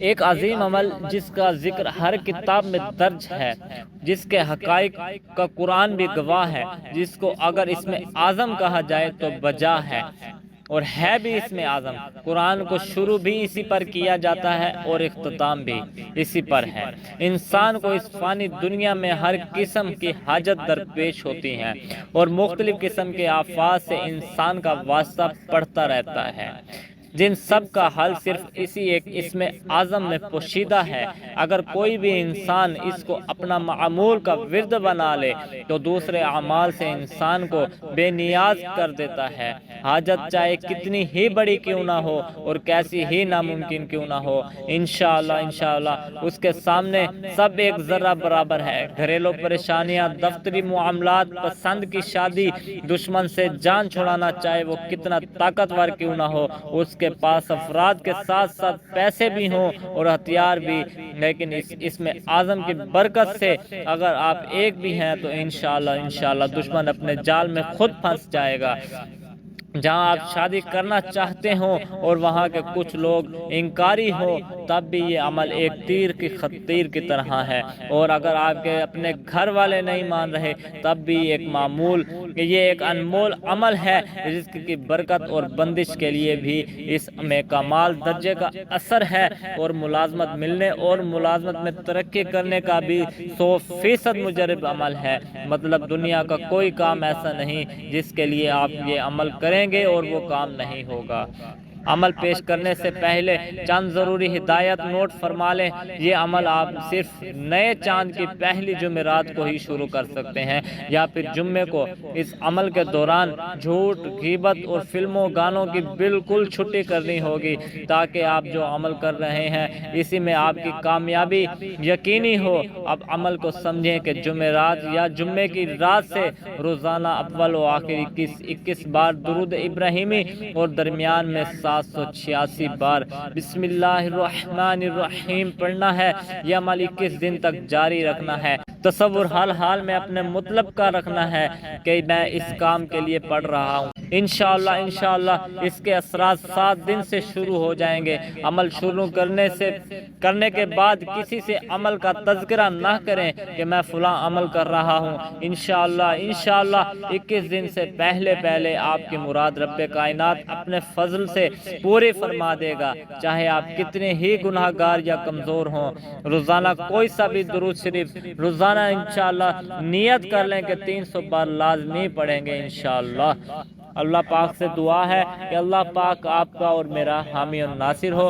ایک عظیم عمل جس کا ذکر ہر کتاب میں درج ہے، جس کے حقائق کا قرآن بھی گواہ ہے، جس کو اگر اس میں اعظم کہا جائے تو بجا ہے، اور ہے بھی اس میں اعظم۔ قرآن کو شروع بھی اسی پر کیا جاتا ہے اور اختتام بھی اسی پر ہے۔ انسان کو اس فانی دنیا میں ہر قسم کی حاجت درپیش ہوتی ہے، اور مختلف قسم کے آفات سے انسان کا واسطہ پڑتا رہتا ہے، جن سب کا حل صرف اسی ایک اسم اعظم میں پوشیدہ ہے۔ اگر کوئی بھی انسان اس کو اپنا معمول کا ورد بنا لے تو دوسرے اعمال سے انسان کو بے نیاز کر دیتا ہے۔ حاجت چاہے کتنی ہی بڑی کیوں نہ ہو اور کیسی ہی ناممکن کیوں نہ ہو، انشاءاللہ اس کے سامنے سب ایک ذرہ برابر ہے۔ گھریلو پریشانیاں، دفتری معاملات، پسند کی شادی، دشمن سے جان چھڑانا، چاہے وہ کتنا طاقتور کیوں نہ ہو، اس کے پاس افراد کے ساتھ ساتھ پیسے بھی ہوں اور ہتھیار بھی، لیکن اس میں اعظم کی برکت سے اگر آپ ایک بھی ہیں تو انشاءاللہ دشمن اپنے جال میں خود پھنس جائے گا۔ جہاں آپ شادی کرنا چاہتے ہوں اور وہاں کے کچھ لوگ انکاری ہو، تب بھی یہ عمل ایک تیر کی طرح ہے، اور اگر آپ کے اپنے گھر والے نہیں مان رہے تب بھی یہ ایک انمول عمل ہے۔ رزق کی برکت اور بندش کے لیے بھی اس میں کمال درجے کا اثر ہے، اور ملازمت ملنے اور ملازمت میں ترقی کرنے کا بھی 100% مجرب عمل ہے۔ مطلب دنیا کا کوئی کام ایسا نہیں جس کے لیے آپ یہ عمل کریں گے اور وہ کام نہیں ہوگا۔ عمل پیش کرنے سے پہلے چند ضروری ہدایات نوٹ فرما لیں۔ یہ عمل آپ صرف نئے چاند کی پہلی جمعرات کو ہی شروع کر سکتے ہیں، یا پھر جمعے کو۔ اس عمل کے دوران جھوٹ، غیبت اور فلموں گانوں کی بالکل چھٹی کرنی ہوگی، تاکہ آپ جو عمل کر رہے ہیں اسی میں آپ کی کامیابی یقینی ہو۔ اب عمل کو سمجھیں کہ جمعرات یا جمعے کی رات سے روزانہ اول و آخر 21 بار درود ابراہیمی اور درمیان میں 786 بار بسم اللہ الرحمن الرحیم پڑھنا ہے۔ یہ عمل 21 دن تک جاری رکھنا ہے۔ تصور حال میں اپنے مطلب کا رکھنا ہے کہ میں اس کام کے لیے پڑھ رہا ہوں۔ انشاءاللہ اس کے اثرات 7 دن سے شروع ہو جائیں گے۔ عمل شروع کرنے کے بعد کسی سے عمل کا تذکرہ نہ کریں کہ میں فلاں عمل کر رہا ہوں۔ انشاءاللہ 21 دن سے پہلے آپ کی مراد رب کائنات اپنے فضل سے پوری فرما دے گا، چاہے آپ کتنے ہی گناہ گار یا کمزور ہوں۔ روزانہ کوئی سا بھی درود شریف روزانہ انشاءاللہ نیت کر لیں کہ 300 بار لازمی پڑھیں گے انشاءاللہ۔ اللہ پاک سے دعا ہے کہ اللہ پاک آپ کا اور میرا حامی و ناصر ہو۔